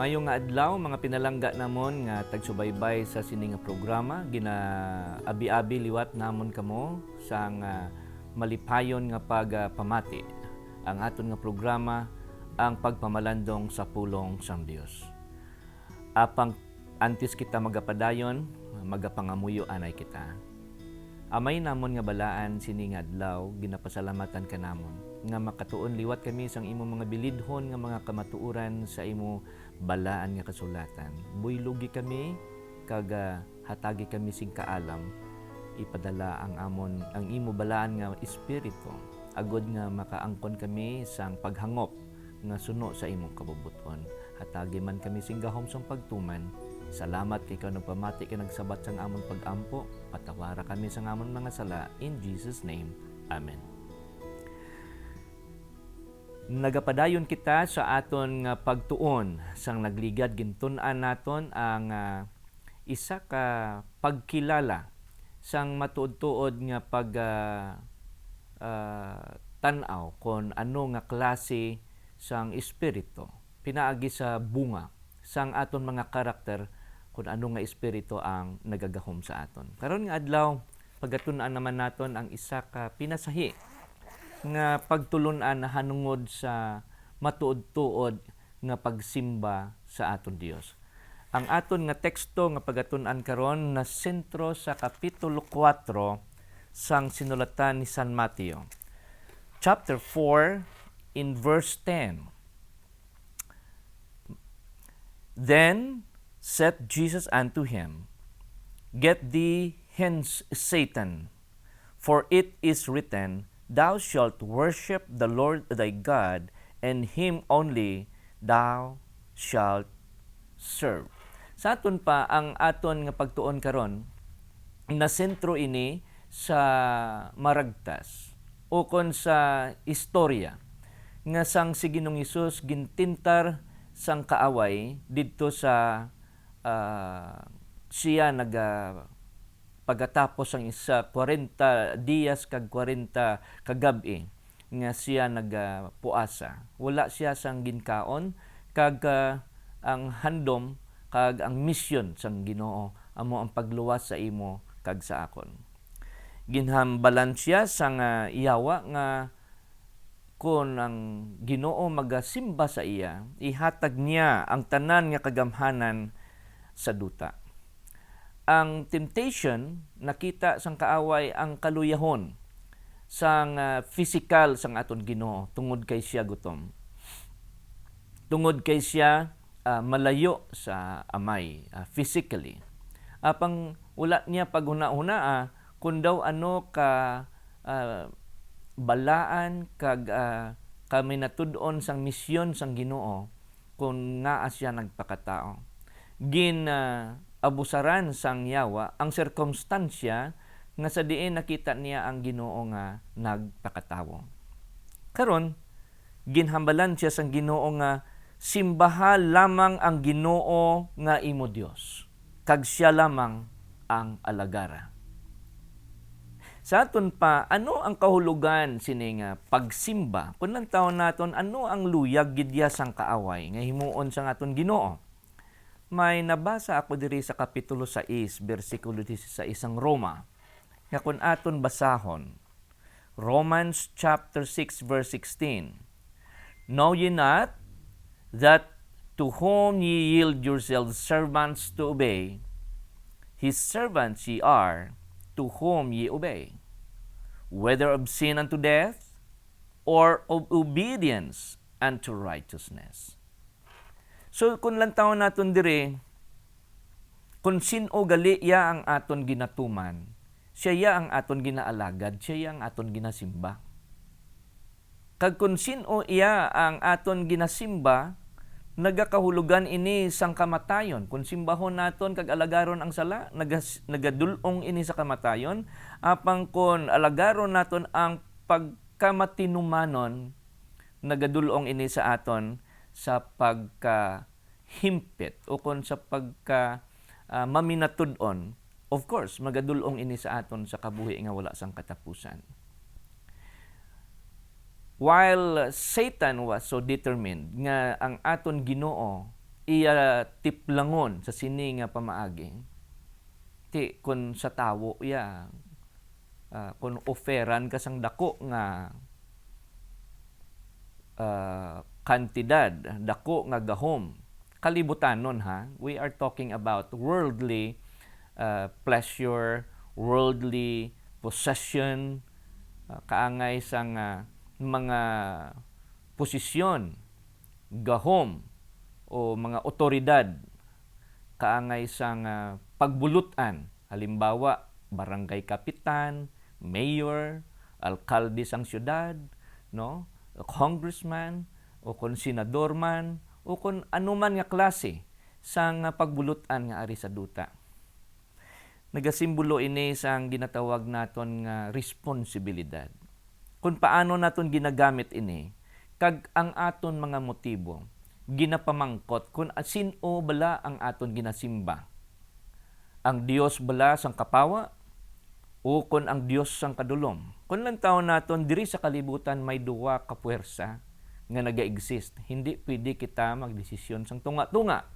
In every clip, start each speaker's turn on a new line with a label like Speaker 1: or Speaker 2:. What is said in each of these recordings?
Speaker 1: Maayong nga adlaw mga pinalangga namon nga tagsubaybay sa sini nga programa abi-abi liwat namon kamo sa malipayon nga pagpamati. Ang aton nga programa ang pagpamalandong sa pulong sang Dios. Apang antes kita magapadayon, magapangamuyo anay kita. Amay namon nga balaan sini nga adlaw ginapasalamatan ka namon nga makatuon liwat kami sang imo mga bilidhon nga mga kamatuoran sa imo balaan nga kasulatan. Buylugi kami kag hatagi kami sing kaalam ipadala ang imo balaan nga espiritu agod nga makaangkon kami sang paghangop nga suno sa imong kabubuton. Hatagi man kami sing gahom sang pagtuman. Salamat kay ikaw nagpamati kay nagsabat sang amon pag-ampo. Patawara kami sang amon mga sala in Jesus name. Amen. Nagapadayon kita sa aton nga pagtuon sang nagligad gintun-an naton ang isa ka pagkilala sang matuod-tuod nga tanaw kon ano nga klase sang espiritu pinaagi sa bunga sang aton mga karakter kung ano nga espiritu ang nagagahom sa aton. Karon nga adlaw pagatun-an naman naton ang isa ka pinasahi nga pagtulun-an hanungod sa matuod-tuod nga pagsimba sa aton Dios. Ang aton nga teksto nga pagatun-an karon na sentro sa kapitulo 4 sang sinulatan ni San Mateo. Chapter 4 in verse 10. Then said Jesus unto him, Get thee hence, Satan, for it is written, Thou shalt worship the Lord thy God, and Him only thou shalt serve. Sa aton pa, ang aton nga pagtuon karon na sentro ini sa maragtas o kon sa istorya nga sang si Ginoong Hesus gintintar sang kaaway didto sa siya pagkatapos ang isa 40 diyas kag 40 kagabi nga siya nagpuasa. Wala siya sang ginkaon kag ang handom kag ang mission sang Ginoo amo ang pagluwas sa imo kag sa akon. Ginhambalan siya sang iyawa nga kung ang Ginoo magasimba sa iya, ihatag niya ang tanan nga kagamhanan sa duta. Ang temptation, nakita sang kaaway ang kaluyahon sang physical sang aton Ginoo tungod kay siya gutom. Tungod kay siya malayo sa amay physically. Apang wala niya paghuna-huna kung daw ano ka balaan kag kami natud-on sang misyon sang Ginoo kung nga siya nagpakatao. Abusaran sang yawa ang sirkumstansya nga sa diin nakita niya ang Ginoo nga nagpakatawo. Karon ginhambalan siya sang Ginoo nga simbaha lamang ang Ginoo nga imo Dios kag siya lamang ang alagara. Sa aton pa, ano ang kahulugan sini nga pagsimba? Kung lang taon naton, ano ang luyag gidya sang kaaway nga himuon sang aton Ginoo? May nabasa ako diri sa kapitulo 6, versikulo 16 sang Roma. Nga kung aton basahon, Romans chapter 6 verse 16. Know ye not that to whom ye yield yourselves servants to obey, his servants ye are, to whom ye obey, whether of sin unto death, or of obedience unto righteousness. So, kung lang taon naton dire, kung sino gali ya ang aton ginatuman, siya ya ang aton ginaalagad, siya ya ang aton ginasimba. Kag kung sino iya ang aton ginasimba, nagakahulugan ini sang kamatayon. Kung simbahon naton kag alagaron ang sala, nagadulong ini sa kamatayon. Apang kung alagaron naton ang pagkamatinumanon, nagadulong ini sa aton sa pagkahimpit o kung sa maminatud-on. Of course, magadulong ini sa aton sa kabuhi nga wala sang katapusan. While Satan was so determined nga ang aton Ginoo iya tiplangon sa sini nga pamaagi. Ti kun sa tawo ya kun oferan ka sang dako nga kantidad, dako nga gahom. Kalibutanon ha. We are talking about worldly pleasure, worldly possession, kaangay sang mga posisyon, gahom, o mga otoridad, kaangay sang pagbulutan. Halimbawa, barangay kapitan, mayor, alkalde sang syudad, no? Congressman, o kung senador man, o kung anuman nga klase sang pagbulutan nga ari sa duta. Nagasimbolo ini sang ginatawag naton nga responsibilidad. Kung paano naton ginagamit ini, kag ang aton mga motibo, ginapamangkot kung sino bala ang aton ginasimba. Ang Dios bala sang kapawa, o kung ang Dios sang kadulom. Kung lang taon naton diri sa kalibutan may duwa ka puwersa nga naga-exist. Hindi pwede kita magdesisyon sang tunga-tunga.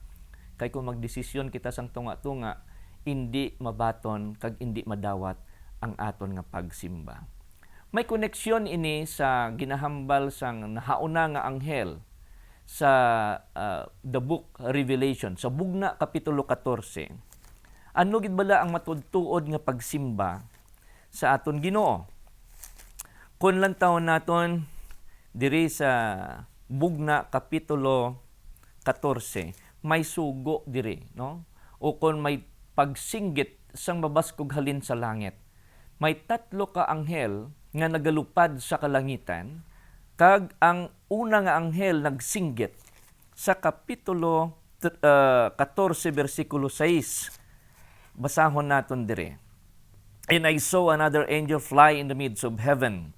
Speaker 1: Kay kung magdesisyon kita sang tunga-tunga, hindi mabaton kag hindi madawat ang aton nga pagsimba. May koneksyon ini sa ginahambal sang nahauna nga anghel sa the book Revelation, sa bugna kapitulo 14. Ano gid bala ang matudtuod nga pagsimba sa aton Ginoo? Kun lang taon naton diri sa bugna kapitulo 14, may sugo diri, no? O kun may pagsinggit sang mabaskog halin sa langit. May 3 ka anghel nga nagalupad sa kalangitan, kag ang una nga anghel nagsinggit sa kapitulo 14 versikulo 6. Basahon naton dire. And I saw another angel fly in the midst of heaven,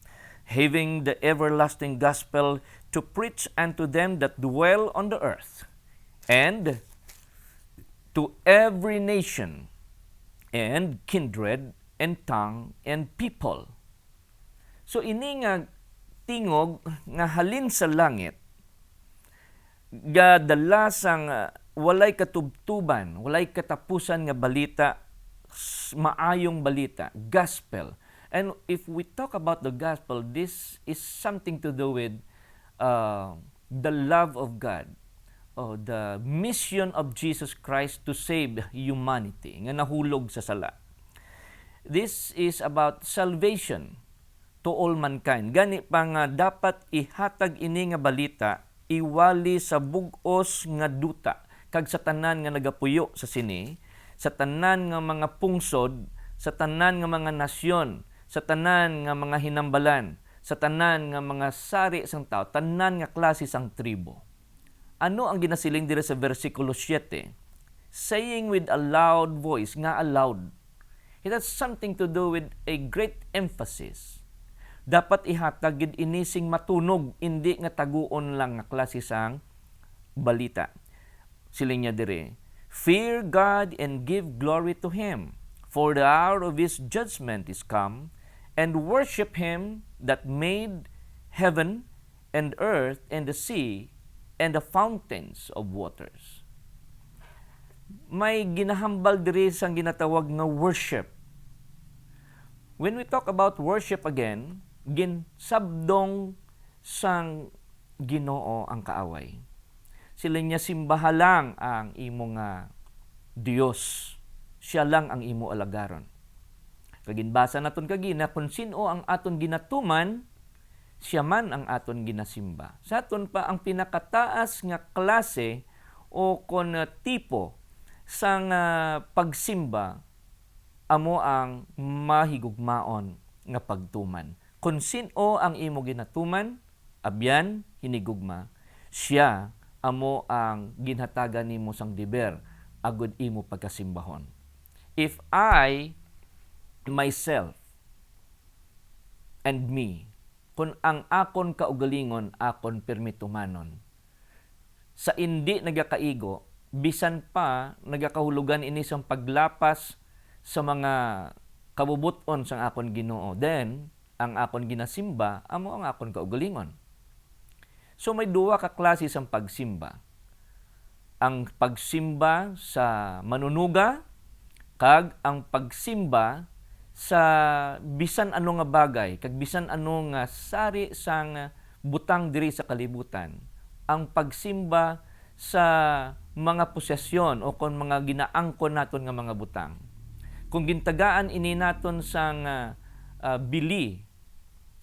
Speaker 1: having the everlasting gospel to preach unto them that dwell on the earth, and to every nation, and kindred, and tongue, and people. So ini nga tingog nga halin sa langit, gadala sang walay katubtuban, walay katapusan nga balita, maayong balita, gospel. And if we talk about the gospel, this is something to do with the love of God, the mission of Jesus Christ to save humanity, nga nahulog sa sala. This is about salvation to all mankind. Gani pa nga dapat ihatag ini nga balita, iwali sa bug-os nga duta, kag sa tanan nga nagapuyo sa sini, sa tanan nga mga pungsod, sa tanan nga mga nasyon, sa tanan nga mga hinambalan, sa tanan nga mga sari sang tao, tanan nga klase sang tribo. Ano ang ginasiling dira sa versikulo 7? Saying with a loud voice, nga aloud. It has something to do with a great emphasis. Dapat ihatag gid inising matunog, hindi nga taguon lang nga klase sang balita. Siling niya dire, fear God and give glory to Him, for the hour of His judgment is come, and worship Him that made heaven and earth and the sea and the fountains of waters. May ginahambal diri sang ginatawag nga worship. When we talk about worship again, ginsabdong sang Ginoo ang kaaway. Sila niya simbahalang ang imo nga Dios. Siya lang ang imo alagaron. Kaginbasa naton kagina kung sino ang aton ginatuman, siya man ang aton ginasimba. Sa aton pa ang pinakataas nga klase o kon tipo sang pagsimba amo ang mahigugmaon nga pagtuman. Kung sino ang imo ginatuman, abyan hinigugma, siya amo ang ginhatagan nimo sang deber agud imo pagkasimbahon. If I, myself, and me, kung ang akon kaugalingon, akon permitumanon, sa hindi nagakaigo, bisan pa nagakahulugan ini sang paglapas sa mga kabubuton sang akon Ginoo, then ang akon ginasimba, amo ang akon kaugalingon. So may duwa ka klase sang pagsimba. ang pagsimba sa manunuga kag ang pagsimba sa bisan ano nga bagay kag bisan ano nga sari sang butang diri sa kalibutan. Ang pagsimba sa mga posesyon o kon mga ginaangkon naton nga mga butang. Kung gintagaan ini naton sang bili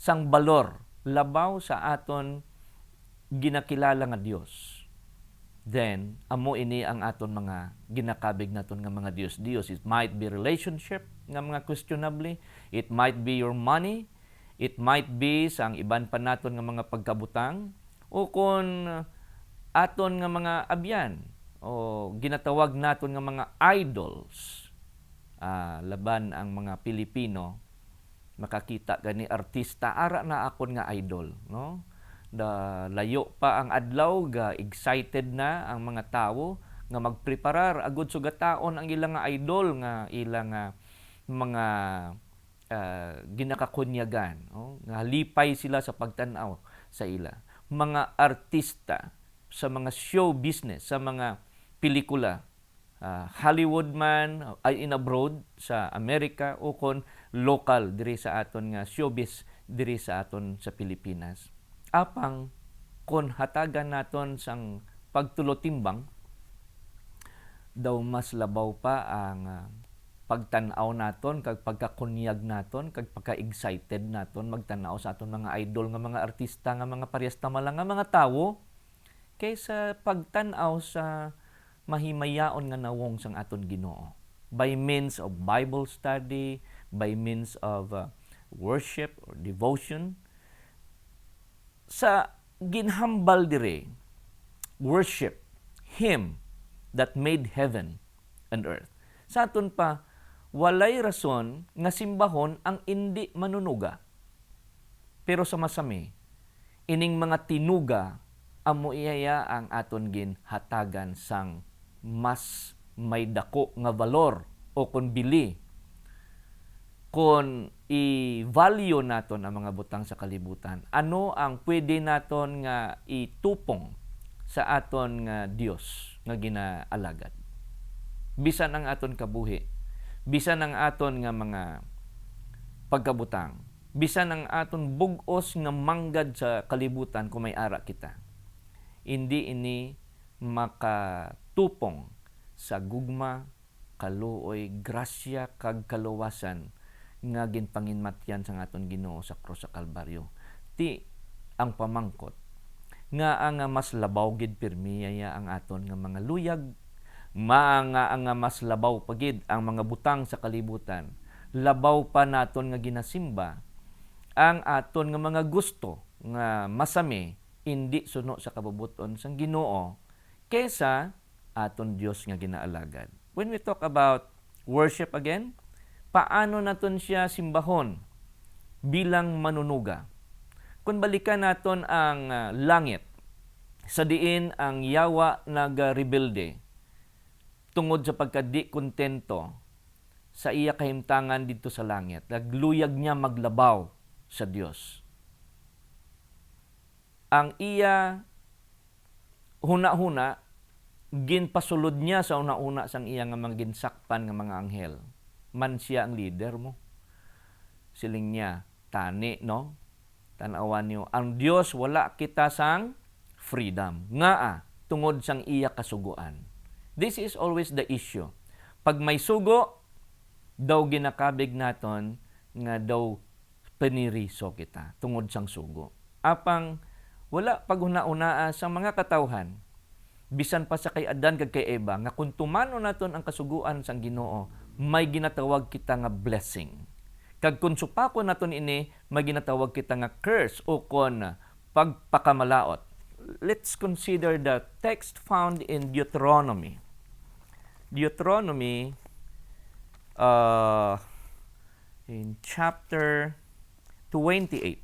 Speaker 1: sang balor labaw sa aton ginakilala nga Dios, then amo ini ang aton mga ginakabig naton nga mga Dios. It might be relationship nga mga questionably, it might be your money, it might be sang iban pa naton nga mga pagkabutang, o kon aton nga mga abyan o ginatawag naton nga mga idols. Laban ang mga Pilipino makakita gani artista ara na akon nga idol, no? Layo pa ang adlaw ga excited na ang mga tawo nga magpreparar agud sugataon ang ilang nga idol nga ilang mga ginakakunyagan, no? Nga lipay sila sa pagtan-aw sa ila. Mga artista sa mga show business, sa mga pelikula, Hollywood man ay in abroad sa Amerika o kon local diri sa aton nga showbiz diri sa aton sa Pilipinas. Apang kon hatagan naton sang pagtulotimbang, daw mas labaw pa ang pagtan-aw naton kag pagkakunyag naton kag pagka-excited naton magtan-aw sa aton mga idol nga mga artista nga mga parehas tama lang nga mga tawo kaysa pagtan-aw sa mahimayaon nga nawong sang aton Ginoo by means of Bible study, by means of worship or devotion. Sa ginhambal dire, worship Him that made heaven and earth. Sa aton pa, walay rason nga simbahon ang indi manunuga. Pero sa masami, ining mga tinuga, amo iyaya ang aton ginhatagan sang mas may dako nga valor o kon bili. Kung i-value naton ang mga butang sa kalibutan, ano ang pwede naton nga itupong sa aton nga Dios nga ginaalagad? Bisan ang aton kabuhi, bisan ang aton nga mga pagkabutang, bisan ang aton bug-os nga manggad sa kalibutan kung may ara kita. Hindi ini makatupong sa gugma, kaluoy, grasya kag kaluwasan nga ginpanginmatyan sa aton Ginoo sa krus sa Kalbaryo. Ti ang pamangkot nga ang mas labaw gid pirmiyaya ang aton nga mga luyag, ang mas labaw pagid ang mga butang sa kalibutan. Labaw pa naton nga ginasimba ang aton nga mga gusto nga masami indi suno sa kabubuton sang Ginoo kaysa aton Dios nga ginaalagad. When we talk about worship again, paano naton siya simbahon bilang manunuga? Kung balikan naton ang langit, sa diin ang yawa nag-rebelde tungod sa pagkadi kontento sa iya kahimtangan dito sa langit. Nagluyag niya maglabaw sa Dios. Ang iya huna-huna, ginpasulod niya sa una-una sang iya nga mga ginsakpan nga mga anghel. Man siya ang leader mo. Siling niya, tani, no? Tanawan niyo, ang Dios wala kita sang freedom. Nga tungod sang iya kasuguan. This is always the issue. Pag may sugo, daw ginakabig naton nga daw peniriso kita tungod sang sugo. Apang wala paghuna-unaa sa mga katawhan, bisan pa sa kay Adan kag kay Eva, nga kung tumano naton ang kasuguan sang Ginoo, may ginatawag kita nga blessing. Kag kung supako naton ini, may ginatawag kita nga curse o kon pagpakamalaot. Let's consider the text found in Deuteronomy. Deuteronomy in chapter 28.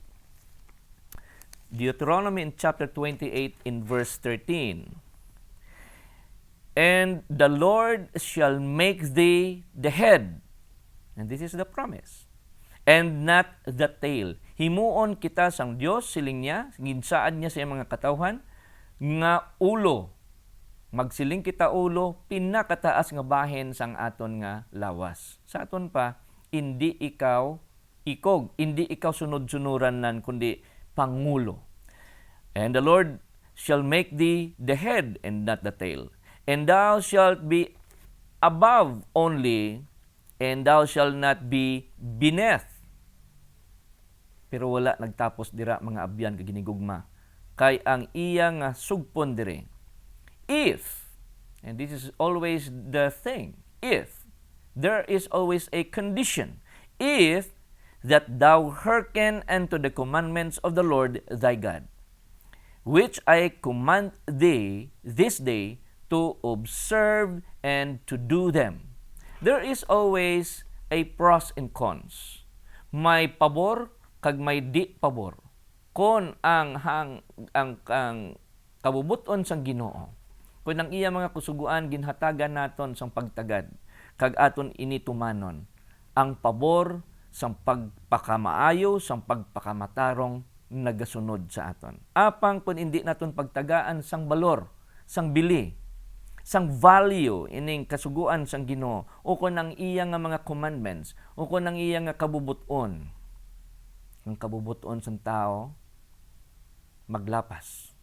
Speaker 1: Deuteronomy in chapter 28 in verse 13. And the Lord shall make thee the head. And this is the promise. And not the tail. Himuon kita sang Dios, siling niya, ginsaan niya sa mga katawhan, nga ulo Magsiling kita ulo, pinakataas nga bahin sang aton nga lawas. Sa aton pa, hindi ikaw ikog, hindi ikaw sunod-sunuran nan, kundi pangulo. And the Lord shall make thee the head and not the tail. And thou shalt be above only, and thou shalt not be beneath. Pero wala nagtapos dira mga abyan kaginigugma. Kay ang iya nga sugpon dire. If, and this is always the thing, if, there is always a condition, if that thou hearken unto the commandments of the Lord thy God, which I command thee this day to observe and to do them. There is always a pros and cons. May pabor kag may di pabor. Kon ang kabubuton sang Ginoo, kun ang iya mga kusuguan ginhatagan naton sang pagtagad kag aton initumanon, ang pabor sang pagpakamaayo sang pagpakamatarong nagasunod sa aton. Apang kun hindi naton pagtagaan sang balor, sang bili, sang value ining kasuguan sang Ginoo, o kun ang iya nga mga commandments, o kun ang iya nga kabubuton. Ang kabubuton sang tao maglapas.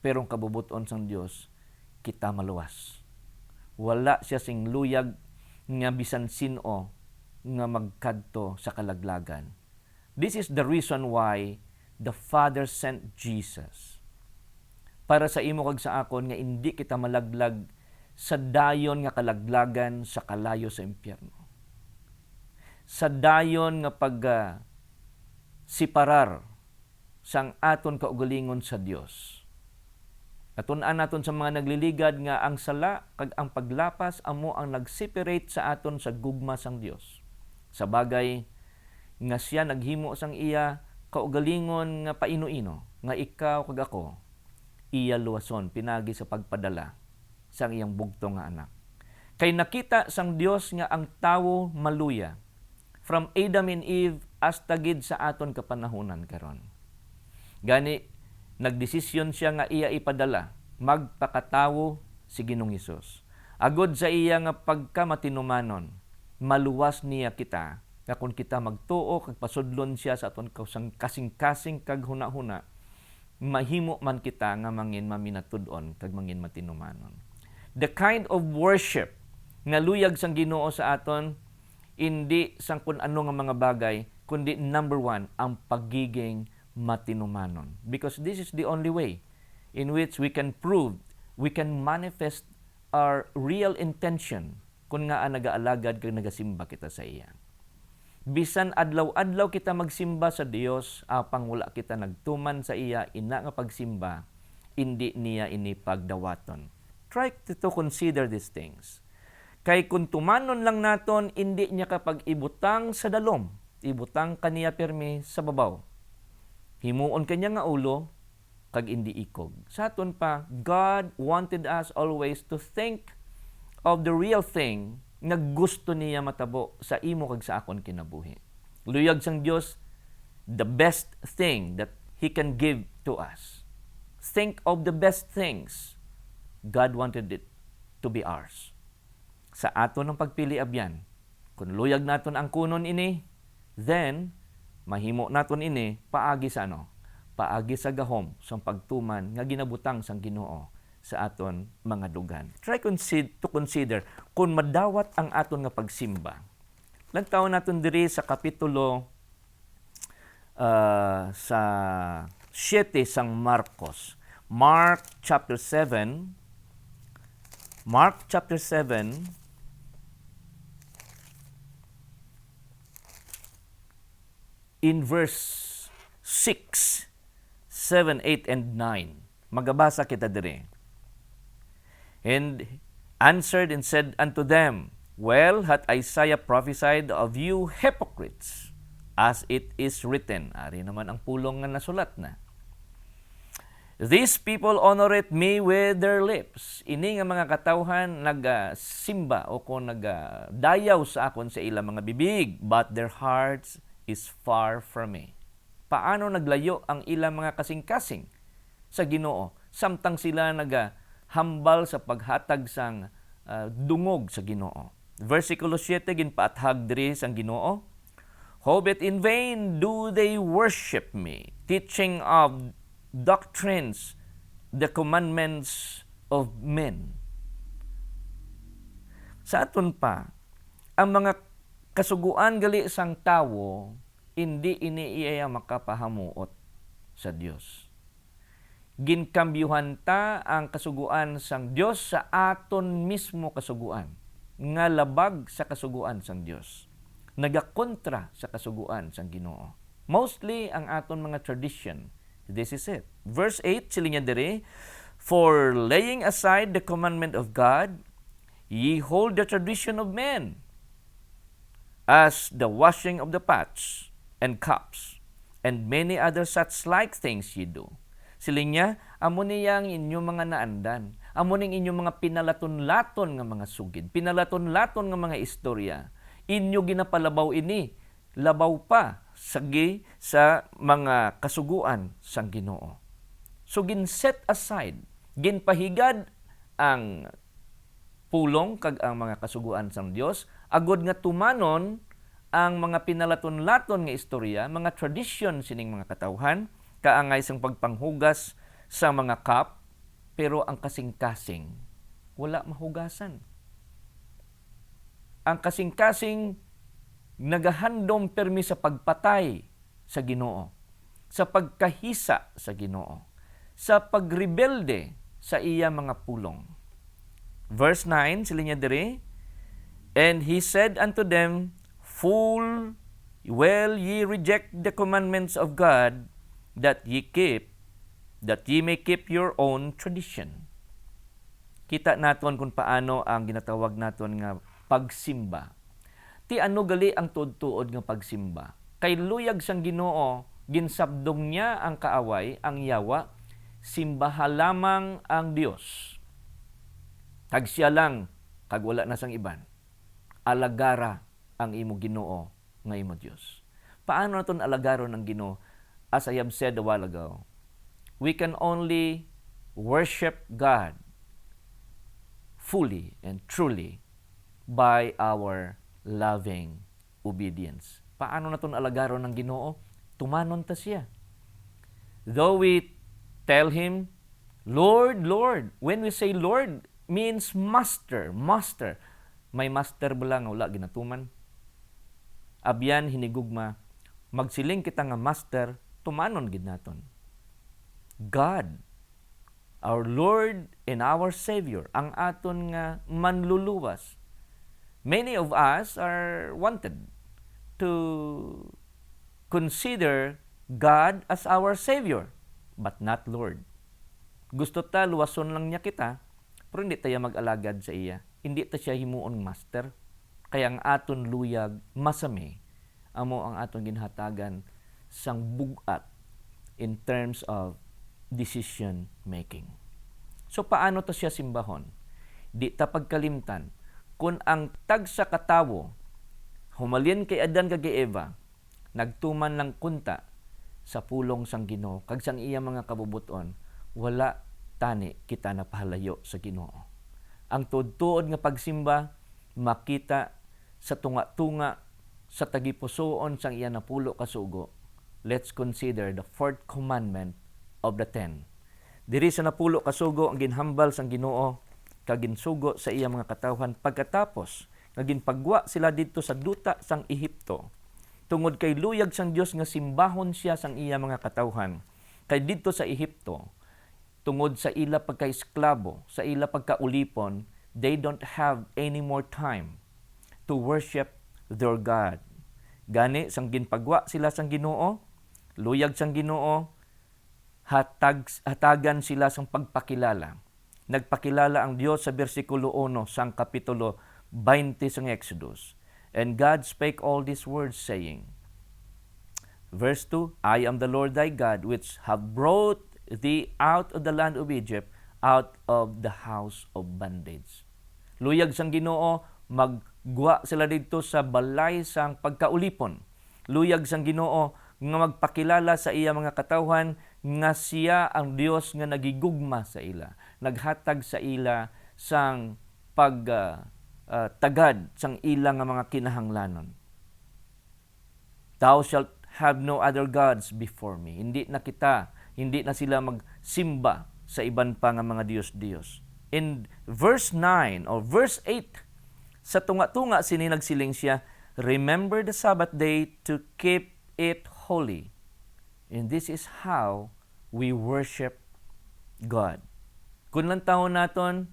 Speaker 1: Pero ang kabubuton sang Dios kita maluwas. Wala siya sing luyag nga bisan sino nga magkadto sa kalaglagan. This is the reason why the Father sent Jesus. Para sa imo kag sa akon nga hindi kita malaglag sa dayon nga kalaglagan sa kalayo sa impyerno. Sa dayon nga siparar sang aton kaugalingon sa Dios. Atun-an naton sa mga nagliligad nga ang sala kag ang paglapas amo ang nag-separate sa aton sa gugma sang Dios. Sa bagay nga siya naghimo sang iya kaugalingon nga paino-ino, nga ikaw kag ako, iya luwason pinagi sa pagpadala sang iyang bugto nga anak. Kay nakita sang Dios nga ang tawo maluya from Adam and Eve hasta gid sa aton kapanahunan karon. Gani nagdesisyon siya nga iya ipadala magpakatawo si Ginoong Hesus. Agod sa iya nga pagkamatinumanon, maluwas niya kita nga kung kita magtuo kag pasudlon siya sa aton kasing-kasing kag huna-huna, mahimo man kita nga mangin maminatud-on kag mangin matinumanon. The kind of worship nga luyag sang Ginoo sa aton, hindi sang kun ano nga mga bagay, kundi number one, ang pagiging matinumanon. Because this is the only way in which we can prove, we can manifest our real intention kung nga nagaalagad kag nagasimba kita sa iya. Bisan adlaw-adlaw kita magsimba sa Dios, apang wala kita nagtuman sa iya, ina nga pagsimba, hindi niya inipagdawaton. Try to consider these things. Kay kung tumanon lang naton, hindi niya kapag ibutang sa dalom, ibutang kaniya permi sa babaw. Himuon kanya nga ulo, kag hindi ikog. Sa aton pa, God wanted us always to think of the real thing nga gusto niya matabo sa imo kag sa akon kinabuhi. Luyag sang Dios, the best thing that He can give to us. Think of the best things. God wanted it to be ours. Sa aton ang pagpili abyan, kung luyag naton ang kunon ini, then mahimo naton ini paagi sa paagi sa gahom sang pagtuman nga ginabutang sang Ginoo sa aton mga dugan. Try to consider kung madawat ang aton nga pagsimba. Lantaw naton diri sa kapitulo sa 7 sang Marcos. Mark chapter 7 in verse 6, 7, 8, and 9. Magabasa kita dire. And answered and said unto them, Well hath Isaiah prophesied of you hypocrites, as it is written. Ari naman ang pulong nga nasulat na. These people honoreth me with their lips. Ini nga mga katawhan nagasimba o kung nagdayaw sa akon sa ilang mga bibig, but their hearts is far from me. Paano naglayo ang ilang mga kasing-kasing sa Ginoo? Samtang sila hambal sa paghatag sang dungog sa Ginoo. Versikulo 7 ginpaathag diri sang Ginoo, howbeit in vain do they worship me, teaching of doctrines, the commandments of men. Sa aton pa, ang mga kasuguan gali sang tawo, hindi iniiya makapahamuot sa Dios. Ginkambyuhan ta ang kasuguan sang Dios sa aton mismo kasuguan, nga labag sa kasuguan sang Dios. Nagakontra sa kasuguan sang Ginoo. Mostly ang aton mga tradition. This is it. Verse 8, silinya diri, for laying aside the commandment of God, ye hold the tradition of men, as the washing of the pots and cups, and many other such like things ye do. Silinya, amo niyang inyong mga naandan, amo ning inyong mga pinalaton-laton nga mga sugid, pinalaton-laton nga mga istorya, inyo ginapalabaw ini, labaw pa sagi sa mga kasuguan sang Ginoo. So gin-set aside, ginpahigad ang pulong kag ang mga kasuguan sang Dios, agod nga tumanon ang mga pinalaton-laton nga istorya, mga tradition sining mga katawhan, kaangay sang pagpanghugas sa mga cup, pero ang kasing-kasing wala mahugasan. Ang kasing-kasing nagahandom permi sa pagpatay sa Ginoo, sa pagkahisa sa Ginoo, sa pagrebelde sa iya mga pulong. Verse 9, sila niya diri, and he said unto them, fool, well ye reject the commandments of God, that ye may keep your own tradition. Kita naton kung paano ang ginatawag naton nga pagsimba. Ti ano gali ang tuod-tuod nga pagsimba? Kay luyag sang Ginoo, ginsabdong niya ang kaaway, ang yawa, simbaha lamang ang Dios. Kag siya lang, kag wala na sang iban. Alagara ang imo Ginoo nga imo Dios. Paano naton alagaron ang Ginoo? As I have said a while ago, we can only worship God fully and truly by our loving obedience. Paano naton alagaron ng Ginoo? Tumanon ta siya. Though we tell Him, Lord, Lord. When we say Lord, means master, master. May master bala nga wala ginatuman. Abyan hinigugma, magsiling kita nga master, tumanon gid naton. God, our Lord and our Savior, ang aton nga manluluwas. Many of us are wanted to consider God as our Savior, but not Lord. Gusto ta luwason lang niya kita, pero hindi tayo mag-alagad sa iya. Hindi ta siya himuon master. Kaya ang aton luyag masami, amo ang aton ginhatagan sang bugat in terms of decision making. So paano ta siya simbahon? Di ta pagkalimtan kung ang tagsa katawo humalin kay Adan kag Eva, nagtuman lang kunta sa pulong sang Ginoo kag sang iya mga kabubuton, wala tani kita napahalayo sa Ginoo. Ang tuod-tuod nga pagsimba makita sa tunga-tunga sa tagipusoon sang iya napulo kasugo. Let's consider the fourth commandment of the 10. Diri sa napulo kasugo ang ginhambal sang Ginoo kag ginsugo sa iya mga katawhan pagkatapos nga ginpagwa sila didto sa duta sang Ehipto. Tungod kay luyag sang Dios nga simbahon siya sang iya mga katawhan. Kay didto sa Ehipto, tungod sa ila pagka-esklabo, sa ila pagkaulipon, they don't have any more time to worship their God. Gani sang ginpagwa sila sang Ginoo, luyag sang Ginoo, hatagan sila sang pagpakilala. Nagpakilala ang Dios sa bersikulo 1 sang kapitulo 20 sang Exodus. And God spake all these words, saying, verse 2, I am the Lord thy God, which have brought thee out of the land of Egypt, out of the house of bondage. Luyag sang Ginoo, magguwa sila dito sa balay sang pagkaulipon. Luyag sang Ginoo nga magpakilala sa iya mga katawhan nga siya ang Dios nga nagigugma sa ila, naghatag sa ila sang tagad sang ila nga mga kinahanglanon. Thou shalt have no other gods before me. Hindi na sila magsimba sa iban pa nga mga Diyos-Diyos. In verse 9 or verse 8, sa tunga-tunga sininagsiling siya, remember the Sabbath day to keep it holy. And this is how we worship God. Kung lang taon naton,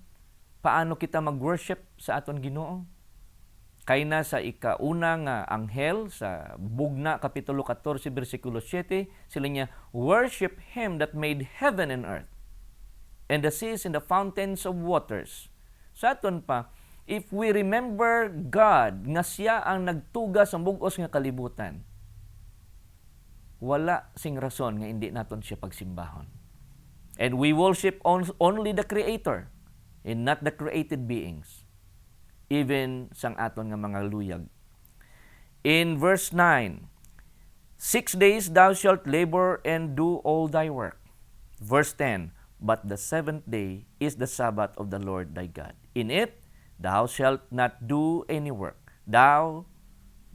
Speaker 1: paano kita mag-worship sa aton Ginoo? Kay na sa ikauna nga anghel sa Bugna Kapitulo 14 versikulo 7, sila niya, worship Him that made heaven and earth, and the seas and the fountains of waters. Sa aton pa, if we remember God, nga siya ang nagtuga sa bugos nga kalibutan, wala sing rason nga hindi naton siya pagsimbahon. And we worship only the Creator and not the created beings, even sang aton nga mga luyag. In verse 9, 6 days thou shalt labor and do all thy work. Verse 10, but the seventh day is the Sabbath of the Lord thy God. In it thou shalt not do any work, thou,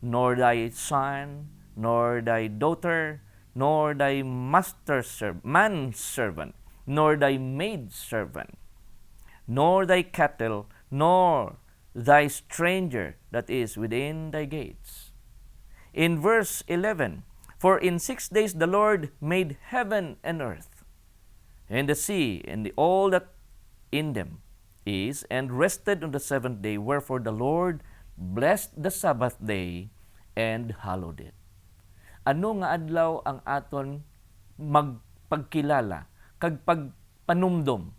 Speaker 1: nor thy son, nor thy daughter, nor thy manservant, nor thy maidservant, nor thy cattle, nor thy stranger that is within thy gates. In verse 11, for in 6 days the Lord made heaven and earth, and the sea, and all that in them is, and rested on the seventh day. Wherefore the Lord blessed the Sabbath day and hallowed it. Ano nga adlaw ang aton magpagkilala, kag pagpanumdom,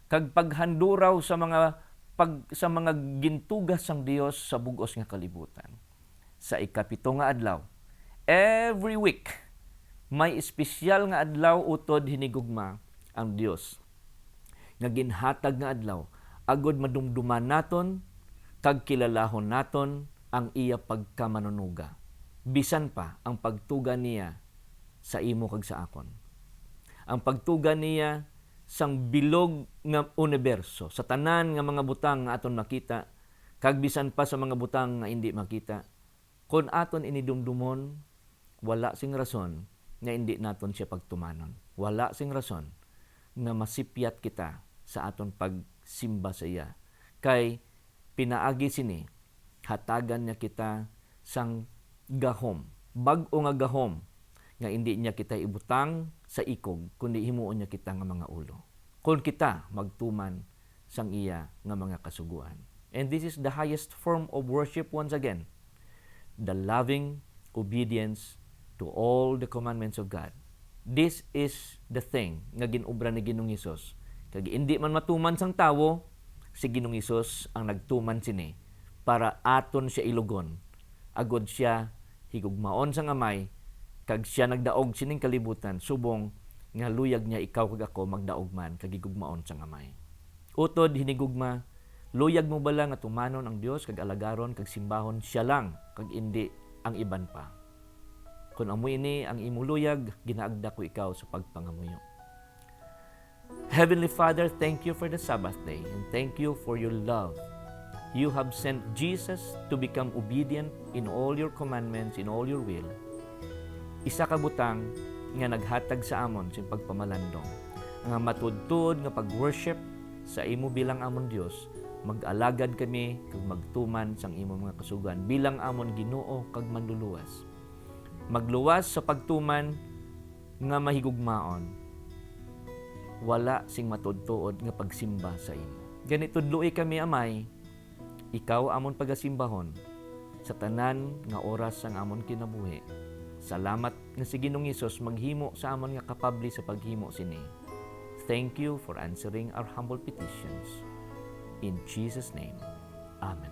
Speaker 1: kag paghanduraw sa mga gintugas sang Dios sa bugos nga kalibutan. Sa ikapito nga adlaw, every week may espesyal nga adlaw utod hinigugma ang Dios nga ginhatag nga adlaw agod madumduman naton kag kilalahon naton ang iya pagkamanunuga. Bisan pa ang pagtuga niya sa imo kag sa akon. Ang pagtuga niya sang bilog nga universo, sa tanan nga mga butang nga aton makita, kag bisan pa sa mga butang nga hindi makita. Kung aton inidumdumon, wala sing rason nga hindi naton siya pagtumanon. Wala sing rason nga masipyat kita sa aton pagsimba sa iya. Kay pinaagi sini, hatagan niya kita sang gahom, bag-o nga gahom, nga hindi niya kita ibutang sa ikog, kundi himuon niya kita nga mga ulo. Kung kita magtuman sang iya nga mga kasuguan. And this is the highest form of worship once again. The loving obedience to all the commandments of God. This is the thing nga ginubra ni Ginoong Hesus. Kag hindi man matuman sang tawo, si Ginoong Hesus ang nagtuman sini para aton siya ilugon. Agod siya higugmaon sang amay, kag siya nagdaog sining kalibutan, subong nga luyag niya ikaw kag ako magdaog man kag higugmaon sang amay. Utod hinigugma, luyag mo bala nga tumanon ang Dios kag alagaron kag simbahon siya lang kag indi ang iban pa. Kung amoy ini ang imo luyag, ginaagda ko ikaw sa pagpangamuyo. Heavenly Father, thank you for the Sabbath day and thank you for your love. You have sent Jesus to become obedient in all your commandments, in all your will. Isa ka butang nga naghatag sa amon sa pagpamalandong. Nga matudtod nga pag-worship sa imo bilang amon Dios, mag-alagad kami kag magtuman sang imo mga kasugan bilang amon Ginoo kag manluluwas. Magluwas sa pagtuman nga mahigugmaon. Wala sing matudtuod nga pagsimba sa imo. Ganito dluoy kami amay, ikaw amon pagasimbahon sa tanan nga oras ang amon kinabuhi. Salamat nga si Ginoong Hesus maghimo sa amon nga kapabli sa paghimo sini. Thank you for answering our humble petitions. In Jesus' name, Amen.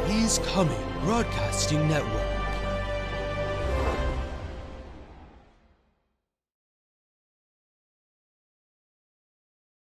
Speaker 2: He's Coming Broadcasting Network.